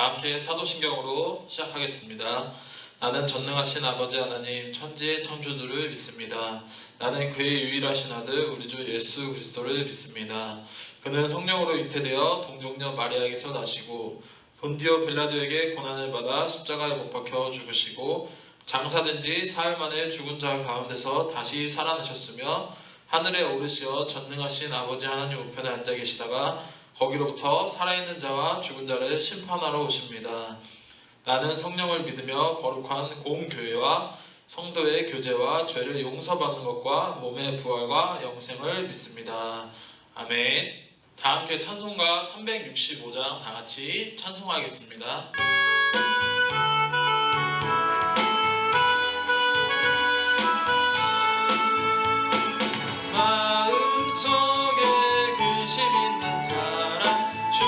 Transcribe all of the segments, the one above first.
다 함께 사도신경으로 시작하겠습니다. 나는 전능하신 아버지 하나님 천지의 창조주를 믿습니다. 나는 그의 유일하신 아들 우리 주 예수 그리스도를 믿습니다. 그는 성령으로 잉태되어 동정녀 마리아에게서 나시고 본디오 빌라도에게 고난을 받아 십자가에 못 박혀 죽으시고 장사된 지 사흘 만에 죽은 자 가운데서 다시 살아나셨으며 하늘에 오르시어 전능하신 아버지 하나님 우편에 앉아 계시다가 거기로부터 살아있는 자와 죽은 자를 심판하러 오십니다. 나는 성령을 믿으며 거룩한 공교회와 성도의 교제와 죄를 용서받는 것과 몸의 부활과 영생을 믿습니다. 아멘. 다 함께 찬송가 365장 다 같이 찬송하겠습니다. 마음속에 근심 있는 사람 주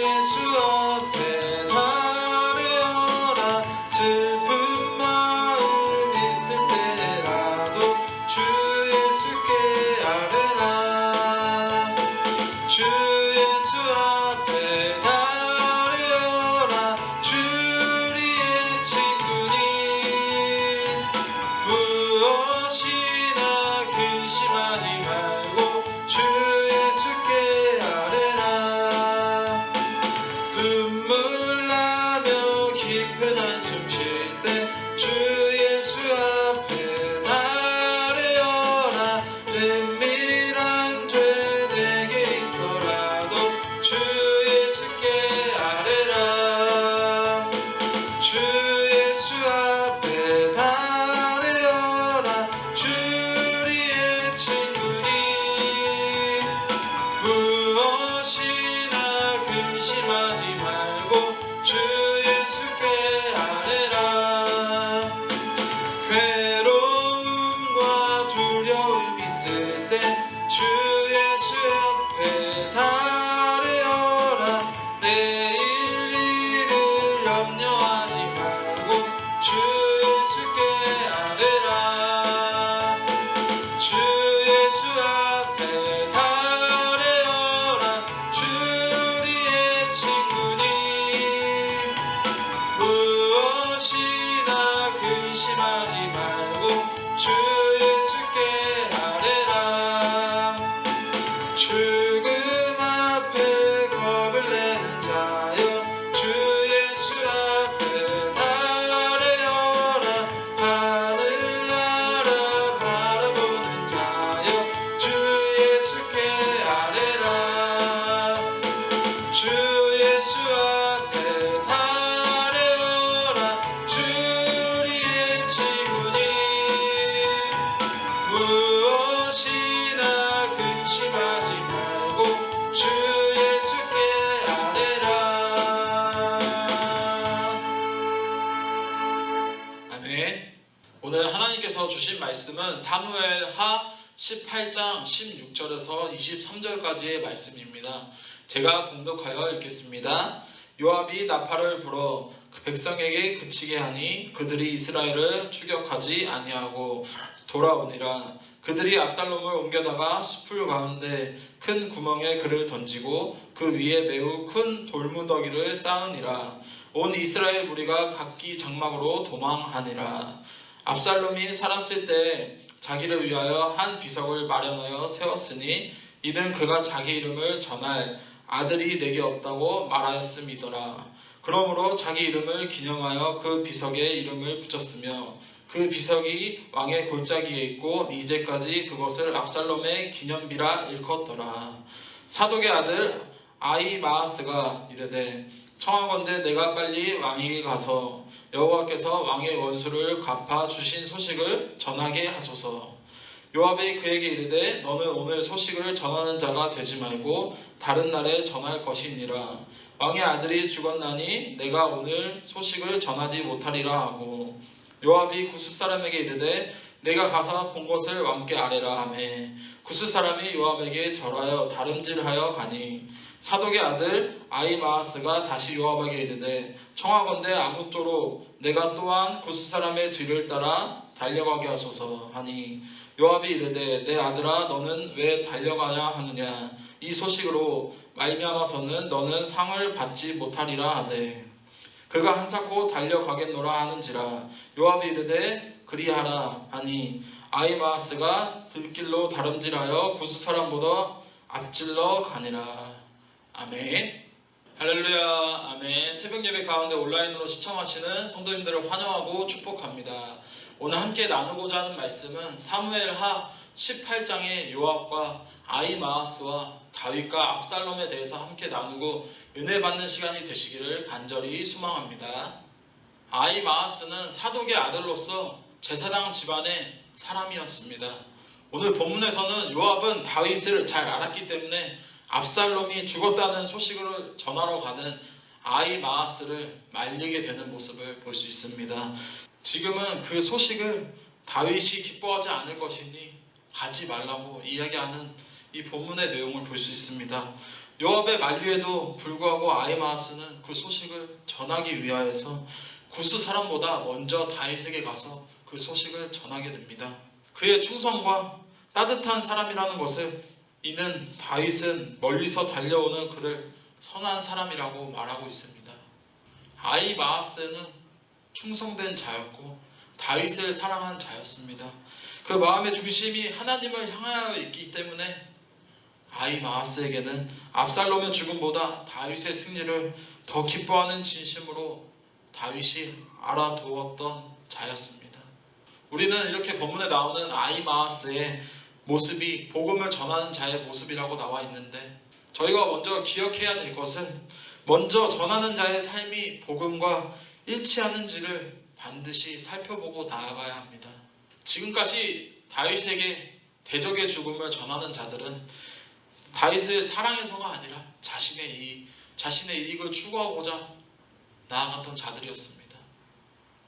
예수 앞에 달려라. 슬픈 마음 있을 때라도 주 예수께 아뢰라. 주 예수 앞에 달려라. 주리의 친구니 무엇이나 근심하지 말고 주 예수께 아뢰라. 눈물 나며 깊은 한숨 쉴 때 주 예수 앞에 달려라. 은밀한 죄 내게 있더라도 주 예수께 아뢰라. 주 예수 앞에 달려라. 주리의 친구니 무엇이나 근심하지 말고 주 예수께 아뢰라. 괴로움과 두려움 있을 때 주 예수 앞에 달려라. 내일 일을 염려하지 말고 주 예수께 아뢰라. 주 예수 앞에 달려라. 주리의 친구니 무엇이나 근심하지 말고 주 예수께 아뢰라. 죽음 앞에 겁을 내는 자여 주 예수 앞에 달려라. 하늘나라 바라보는 자여 주 예수께 아뢰라. 주 예수 앞에 달려라. 주리의 친구니 무엇이나 근심하지 말고 주 예수께 아뢰라. 아멘. 오늘 하나님께서 주신 말씀은 사무엘하 18장 16절에서 23절까지의 말씀입니다. 제가 봉독하여 읽겠습니다. 요압이 나팔을 불어 그 백성에게 그치게 하니 그들이 이스라엘을 추격하지 아니하고 돌아오니라. 그들이 압살롬을 옮겨다가 숲풀 가운데 큰 구멍에 그를 던지고 그 위에 매우 큰 돌무더기를 쌓으니라. 온 이스라엘 무리가 각기 장막으로 도망하니라. 압살롬이 살았을 때 자기를 위하여 한 비석을 마련하여 세웠으니 이는 그가 자기 이름을 전할 아들이 내게 없다고 말하였음이더라. 그러므로 자기 이름을 기념하여 그 비석에 이름을 붙였으며 그 비석이 왕의 골짜기에 있고 이제까지 그것을 압살롬의 기념비라 일컫더라. 사독의 아들 아히마아스가 이르되 청하건대 내가 빨리 왕에게 가서 여호와께서 왕의 원수를 갚아 주신 소식을 전하게 하소서. 요압이 그에게 이르되 너는 오늘 소식을 전하는 자가 되지 말고 다른 날에 전할 것이니라. 왕의 아들이 죽었나니 내가 오늘 소식을 전하지 못하리라 하고 요압이 구스 사람에게 이르되 내가 가서 본 것을 왕께 아뢰라 하매 구스 사람이 요압에게 절하여 다름질하여 가니 사독의 아들 아히마아스가 다시 요압에게 이르되 청하건대 아무쪼록 내가 또한 구스 사람의 뒤를 따라 달려가게 하소서 하니 요압이 이르되 내 아들아 너는 왜 달려가냐 하느냐 이 소식으로 말미암아서는 너는 상을 받지 못하리라 하되 그가 한사코 달려가겠노라 하는지라. 요압이 이르되 그리하라 하니 아히마아스가 들길로 다름질하여 구스 사람보다 앞질러 가니라. 아멘. 할렐루야. 아멘. 새벽 예배 가운데 온라인으로 시청하시는 성도님들을 환영하고 축복합니다. 오늘 함께 나누고자 하는 말씀은 사무엘하 18장의 요압과 아히마아스와 다윗과 압살롬에 대해서 함께 나누고 은혜 받는 시간이 되시기를 간절히 소망합니다. 아히마아스는 사독의 아들로서 제사장 집안의 사람이었습니다. 오늘 본문에서는 요압은 다윗을 잘 알았기 때문에 압살롬이 죽었다는 소식을 전하러 가는 아히마아스를 말리게 되는 모습을 볼 수 있습니다. 지금은 그 소식을 다윗이 기뻐하지 않을 것이니 가지 말라고 이야기하는 이 본문의 내용을 볼 수 있습니다. 요압의 만류에도 불구하고 아히마아스는 그 소식을 전하기 위하여서 구스 사람보다 먼저 다윗에게 가서 그 소식을 전하게 됩니다. 그의 충성과 따뜻한 사람이라는 것을 이는 다윗은 멀리서 달려오는 그를 선한 사람이라고 말하고 있습니다. 아히마아스는 충성된 자였고 다윗을 사랑한 자였습니다. 그 마음의 중심이 하나님을 향하여 있기 때문에 아히마아스에게는 압살롬의 죽음보다 다윗의 승리를 더 기뻐하는 진심으로 다윗이 알아두었던 자였습니다. 우리는 이렇게 본문에 나오는 아히마아스의 모습이 복음을 전하는 자의 모습이라고 나와 있는데, 저희가 먼저 기억해야 될 것은 먼저 전하는 자의 삶이 복음과 일치하는지를 반드시 살펴보고 나아가야 합니다. 지금까지 다윗에게 대적의 죽음을 전하는 자들은 다윗을 사랑해서가 아니라 자신의 이익을 추구하고자 나아갔던 자들이었습니다.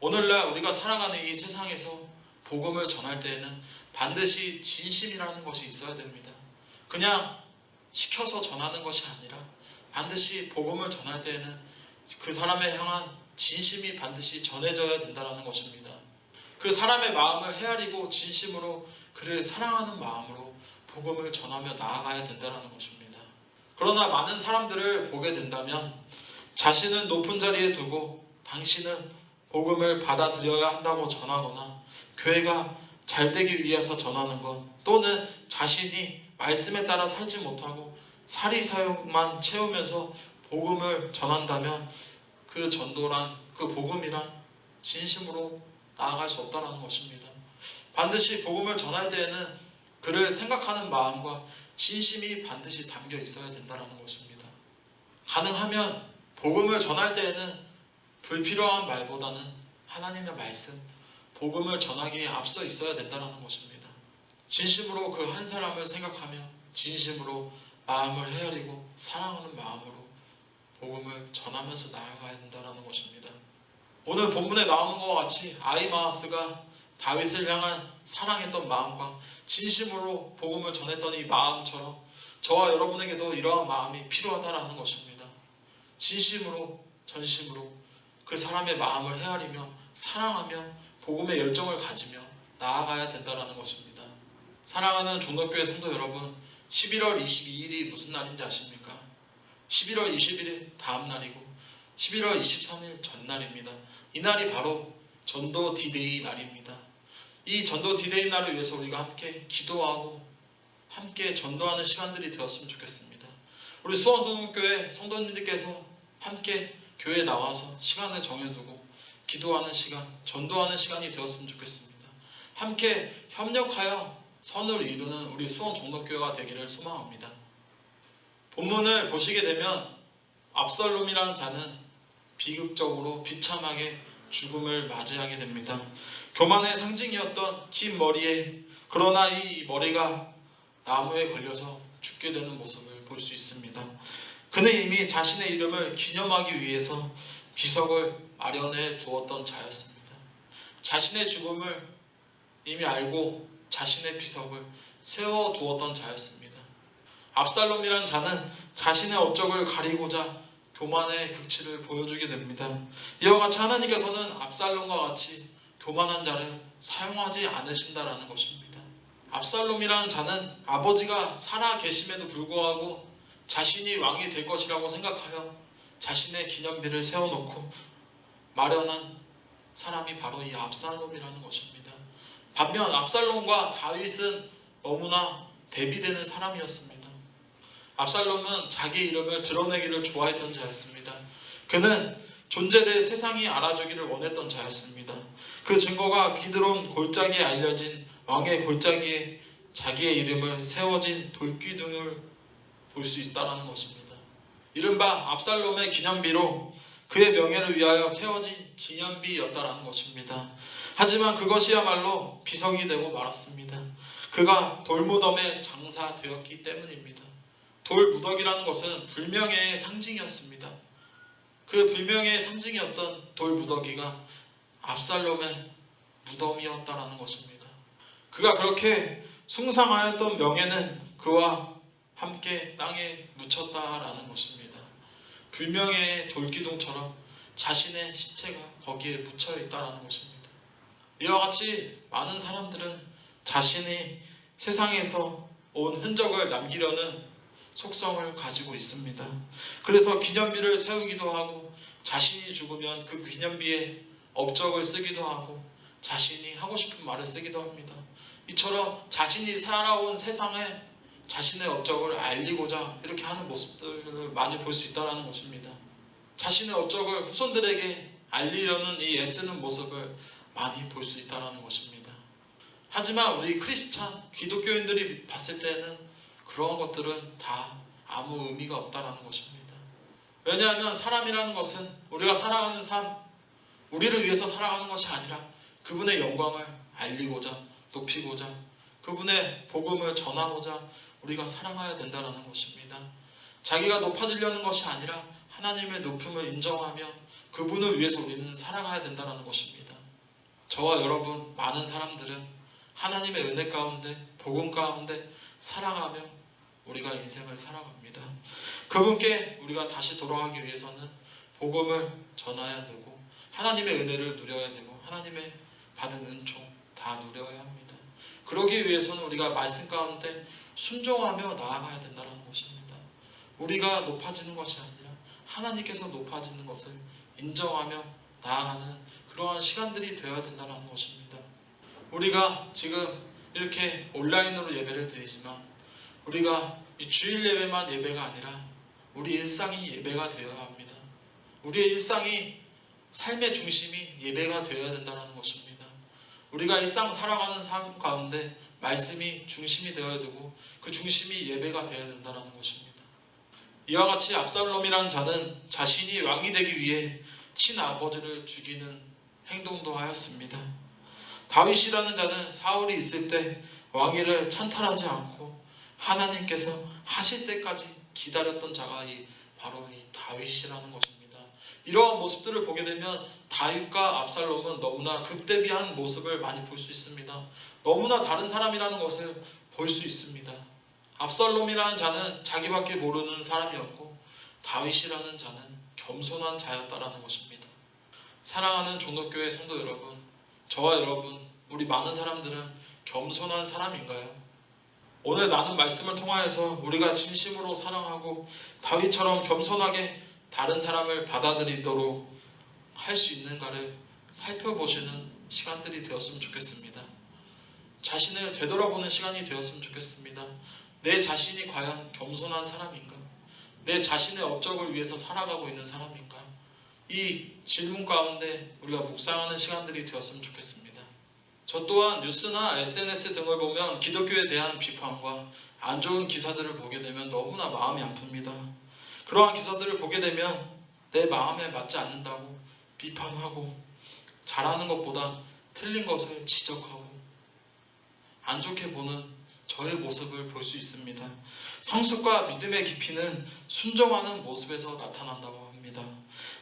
오늘날 우리가 살아가는 이 세상에서 복음을 전할 때에는 반드시 진심이라는 것이 있어야 됩니다. 그냥 시켜서 전하는 것이 아니라 반드시 복음을 전할 때에는 그 사람에 향한 진심이 반드시 전해져야 된다는 것입니다. 그 사람의 마음을 헤아리고 진심으로 그를 사랑하는 마음으로 복음을 전하며 나아가야 된다는 것입니다. 그러나 많은 사람들을 보게 된다면 자신은 높은 자리에 두고 당신은 복음을 받아들여야 한다고 전하거나 교회가 잘 되기 위해서 전하는 것, 또는 자신이 말씀에 따라 살지 못하고 사리사욕만 채우면서 복음을 전한다면 그 전도란, 그 복음이란 진심으로 나아갈 수 없다는 것입니다. 반드시 복음을 전할 때에는 그를 생각하는 마음과 진심이 반드시 담겨 있어야 된다는 것입니다. 가능하면 복음을 전할 때에는 불필요한 말보다는 하나님의 말씀, 복음을 전하기에 앞서 있어야 된다는 것입니다. 진심으로 그 한 사람을 생각하며 진심으로 마음을 헤아리고 사랑하는 마음으로 복음을 전하면서 나아가야 된다는 것입니다. 오늘 본문에 나오는 것과 같이 아히마아스가 다윗을 향한 사랑했던 마음과 진심으로 복음을 전했던 이 마음처럼 저와 여러분에게도 이러한 마음이 필요하다는 것입니다. 진심으로 전심으로 그 사람의 마음을 헤아리며 사랑하며 복음의 열정을 가지며 나아가야 된다는 것입니다. 사랑하는 종덕교회 성도 여러분, 11월 22일이 무슨 날인지 아십니까? 11월 21일 다음 날이고 11월 23일 전날입니다. 이 날이 바로 전도 디데이 날입니다. 이 전도 디데이 날을 위해서 우리가 함께 기도하고 함께 전도하는 시간들이 되었으면 좋겠습니다. 우리 수원성동교회 성도님들께서 함께 교회에 나와서 시간을 정해두고 기도하는 시간, 전도하는 시간이 되었으면 좋겠습니다. 함께 협력하여 선을 이루는 우리 수원 종덕교회가 되기를 소망합니다. 본문을 보시게 되면 압살롬이라는 자는 비극적으로 비참하게 죽음을 맞이하게 됩니다. 교만의 상징이었던 긴 머리에, 그러나 이 머리가 나무에 걸려서 죽게 되는 모습을 볼 수 있습니다. 그는 이미 자신의 이름을 기념하기 위해서 비석을 마련해 두었던 자였습니다. 자신의 죽음을 이미 알고 자신의 비석을 세워 두었던 자였습니다. 압살롬이란 자는 자신의 업적을 가리고자 교만의 극치를 보여주게 됩니다. 이와 같이 하나님께서는 압살롬과 같이 교만한 자를 사용하지 않으신다라는 것입니다. 압살롬이라는 자는 아버지가 살아 계심에도 불구하고 자신이 왕이 될 것이라고 생각하여 자신의 기념비를 세워놓고 마련한 사람이 바로 이 압살롬이라는 것입니다. 반면 압살롬과 다윗은 너무나 대비되는 사람이었습니다. 압살롬은 자기 이름을 드러내기를 좋아했던 자였습니다. 그는 존재를 세상이 알아주기를 원했던 자였습니다. 그 증거가 기드론 골짜기에 알려진 왕의 골짜기에 자기의 이름을 세워진 돌기둥을 볼 수 있다는 것입니다. 이른바 압살롬의 기념비로 그의 명예를 위하여 세워진 기념비였다는 것입니다. 하지만 그것이야말로 비석이 되고 말았습니다. 그가 돌무덤에 장사되었기 때문입니다. 돌무더기라는 것은 불명예의 상징이었습니다. 그 불명예의 상징이었던 돌무더기가 압살롬의 무덤이었다는 것입니다. 그가 그렇게 숭상하였던 명예는 그와 함께 땅에 묻혔다라는 것입니다. 불명예의 돌기둥처럼 자신의 시체가 거기에 묻혀 있다라는 것입니다. 이와 같이 많은 사람들은 자신이 세상에서 온 흔적을 남기려는 속성을 가지고 있습니다. 그래서 기념비를 세우기도 하고 자신이 죽으면 그 기념비에 업적을 쓰기도 하고 자신이 하고 싶은 말을 쓰기도 합니다. 이처럼 자신이 살아온 세상에 자신의 업적을 알리고자 이렇게 하는 모습들을 많이 볼 수 있다는 것입니다. 자신의 업적을 후손들에게 알리려는 이 애쓰는 모습을 많이 볼 수 있다는 것입니다. 하지만 우리 크리스찬 기독교인들이 봤을 때는 그런 것들은 다 아무 의미가 없다는 것입니다. 왜냐하면 사람이라는 것은 우리가 살아가는 삶, 우리를 위해서 살아가는 것이 아니라 그분의 영광을 알리고자, 높이고자, 그분의 복음을 전하고자 우리가 살아가야 된다는 것입니다. 자기가 높아지려는 것이 아니라 하나님의 높음을 인정하며 그분을 위해서 우리는 살아가야 된다는 것입니다. 저와 여러분 많은 사람들은 하나님의 은혜 가운데 복음 가운데 살아가며 우리가 인생을 살아갑니다. 그분께 우리가 다시 돌아가기 위해서는 복음을 전해야 되고 하나님의 은혜를 누려야 되고 하나님의 받은 은총 다 누려야 합니다. 그러기 위해서는 우리가 말씀 가운데 순종하며 나아가야 된다는 것입니다. 우리가 높아지는 것이 아니라 하나님께서 높아지는 것을 인정하며 나아가는 그러한 시간들이 되어야 된다는 것입니다. 우리가 지금 이렇게 온라인으로 예배를 드리지만 우리가 이 주일 예배만 예배가 아니라 우리 일상이 예배가 되어야 합니다. 우리의 일상이 삶의 중심이 예배가 되어야 된다는 것입니다. 우리가 일상 살아가는 삶 가운데 말씀이 중심이 되어야 되고 그 중심이 예배가 되어야 된다는 것입니다. 이와 같이 압살롬이라는 자는 자신이 왕이 되기 위해 친아버지를 죽이는 행동도 하였습니다. 다윗이라는 자는 사울이 있을 때 왕위를 찬탈하지 않고 하나님께서 하실 때까지 기다렸던 자가 바로 이 다윗이라는 것입니다. 이러한 모습들을 보게 되면 다윗과 압살롬은 너무나 극대비한 모습을 많이 볼 수 있습니다. 너무나 다른 사람이라는 것을 볼 수 있습니다. 압살롬이라는 자는 자기밖에 모르는 사람이었고 다윗이라는 자는 겸손한 자였다라는 것입니다. 사랑하는 종로교회 성도 여러분, 저와 여러분, 우리 많은 사람들은 겸손한 사람인가요? 오늘 나눈 말씀을 통하여서 우리가 진심으로 사랑하고 다윗처럼 겸손하게 다른 사람을 받아들이도록 할 수 있는가를 살펴보시는 시간들이 되었으면 좋겠습니다. 자신을 되돌아보는 시간이 되었으면 좋겠습니다. 내 자신이 과연 겸손한 사람인가? 내 자신의 업적을 위해서 살아가고 있는 사람인가? 이 질문 가운데 우리가 묵상하는 시간들이 되었으면 좋겠습니다. 저 또한 뉴스나 SNS 등을 보면 기독교에 대한 비판과 안 좋은 기사들을 보게 되면 너무나 마음이 아픕니다. 그러한 기사들을 보게 되면 내 마음에 맞지 않는다고 비판하고 잘하는 것보다 틀린 것을 지적하고 안 좋게 보는 저의 모습을 볼 수 있습니다. 성숙과 믿음의 깊이는 순종하는 모습에서 나타난다고 합니다.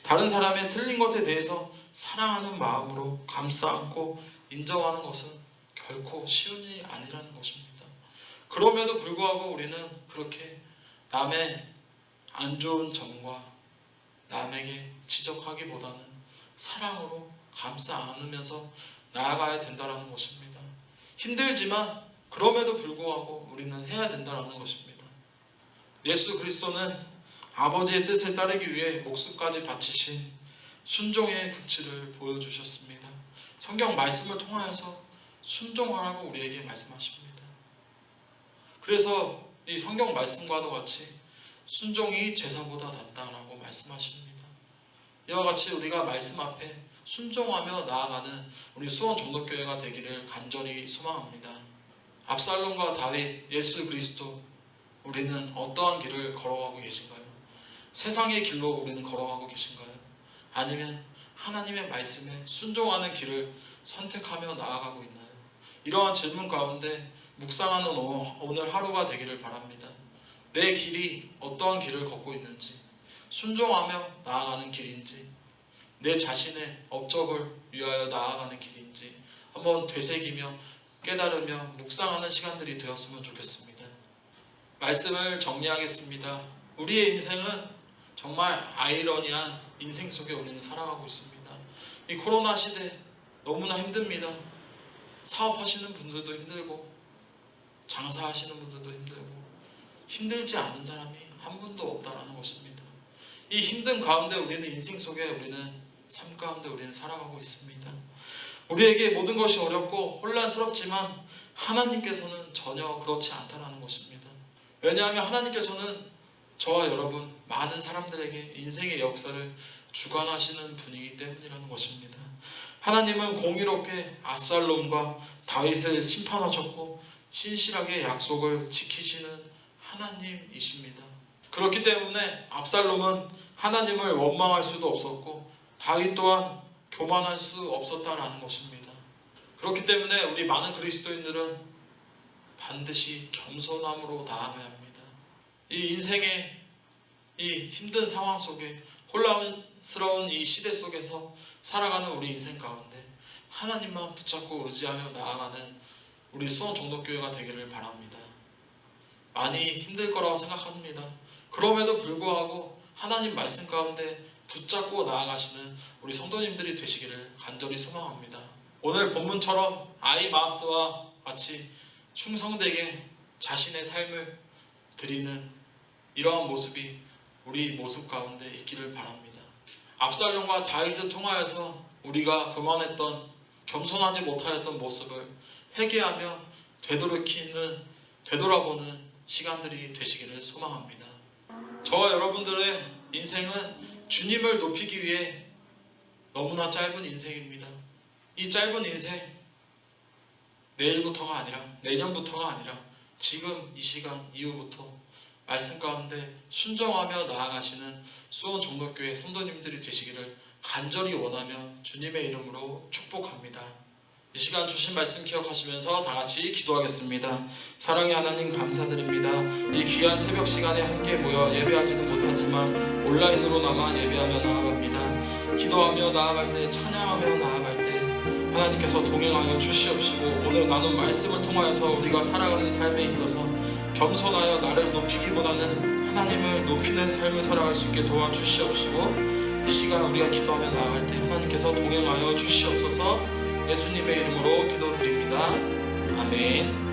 다른 사람의 틀린 것에 대해서 사랑하는 마음으로 감싸 안고 인정하는 것은 결코 쉬운 일이 아니라는 것입니다. 그럼에도 불구하고 우리는 그렇게 남의 안 좋은 점과 남에게 지적하기보다는 사랑으로 감싸 안으면서 나아가야 된다는 것입니다. 힘들지만 그럼에도 불구하고 우리는 해야 된다는 것입니다. 예수 그리스도는 아버지의 뜻을 따르기 위해 목숨까지 바치신 순종의 극치를 보여주셨습니다. 성경 말씀을 통하여서 순종하라고 우리에게 말씀하십니다. 그래서 이 성경 말씀과도 같이 순종이 제사보다 낫다라고 말씀하십니다. 이와 같이 우리가 말씀 앞에 순종하며 나아가는 우리 수원 종덕교회가 되기를 간절히 소망합니다. 압살롬과 다윗, 예수 그리스도, 우리는 어떠한 길을 걸어가고 계신가요? 세상의 길로 우리는 걸어가고 계신가요? 아니면 하나님의 말씀에 순종하는 길을 선택하며 나아가고 있나요? 이러한 질문 가운데 묵상하는 오늘 하루가 되기를 바랍니다. 내 길이 어떠한 길을 걷고 있는지, 순종하며 나아가는 길인지, 내 자신의 업적을 위하여 나아가는 길인지 한번 되새기며 깨달으며 묵상하는 시간들이 되었으면 좋겠습니다. 말씀을 정리하겠습니다. 우리의 인생은 정말 아이러니한 인생 속에 우리는 살아가고 있습니다. 이 코로나 시대 너무나 힘듭니다. 사업하시는 분들도 힘들고 장사하시는 분들도 힘들고 힘들지 않은 사람이 한 분도 없다라는 것입니다. 이 힘든 가운데 우리는 인생 속에 우리는 삶 가운데 우리는 살아가고 있습니다. 우리에게 모든 것이 어렵고 혼란스럽지만 하나님께서는 전혀 그렇지 않다라는 것입니다. 왜냐하면 하나님께서는 저와 여러분 많은 사람들에게 인생의 역사를 주관하시는 분이기 때문이라는 것입니다. 하나님은 공의롭게 압살롬과 다윗을 심판하셨고 신실하게 약속을 지키시는 하나님이십니다. 그렇기 때문에 압살롬은 하나님을 원망할 수도 없었고 다윗 또한 교만할 수 없었다라는 것입니다. 그렇기 때문에 우리 많은 그리스도인들은 반드시 겸손함으로 나아가야 합니다. 이 인생의 이 힘든 상황 속에 혼란스러운 이 시대 속에서 살아가는 우리 인생 가운데 하나님만 붙잡고 의지하며 나아가는 우리 수원 종덕교회가 되기를 바랍니다. 많이 힘들 거라고 생각합니다. 그럼에도 불구하고 하나님 말씀 가운데 붙잡고 나아가시는 우리 성도님들이 되시기를 간절히 소망합니다. 오늘 본문처럼 아히마아스와 같이 충성되게 자신의 삶을 드리는 이러한 모습이 우리 모습 가운데 있기를 바랍니다. 압살롬과 다윗을 통하여서 우리가 교만했던 겸손하지 못하였던 모습을 회개하며 되돌아보는 시간들이 되시기를 소망합니다. 저와 여러분들의 인생은 주님을 높이기 위해 너무나 짧은 인생입니다. 이 짧은 인생 내일부터가 아니라 내년부터가 아니라 지금 이 시간 이후부터 말씀 가운데 순종하며 나아가시는 수원 종덕교회 성도님들이 되시기를 간절히 원하며 주님의 이름으로 축복합니다. 이 시간 주신 말씀 기억하시면서 다 같이 기도하겠습니다. 사랑의 하나님 감사드립니다. 이 귀한 새벽 시간에 함께 모여 예배하지는 못하지만 온라인으로나마 예배하며 나아갑니다. 기도하며 나아갈 때, 찬양하며 나아갈 때 하나님께서 동행하여 주시옵시고 오늘 나눈 말씀을 통하여서 우리가 살아가는 삶에 있어서 겸손하여 나를 높이기보다는 하나님을 높이는 삶을 살아갈 수 있게 도와주시옵시고 이 시간 우리가 기도하며 나아갈 때 하나님께서 동행하여 주시옵소서. 예수님의 이름으로 기도드립니다. 아멘.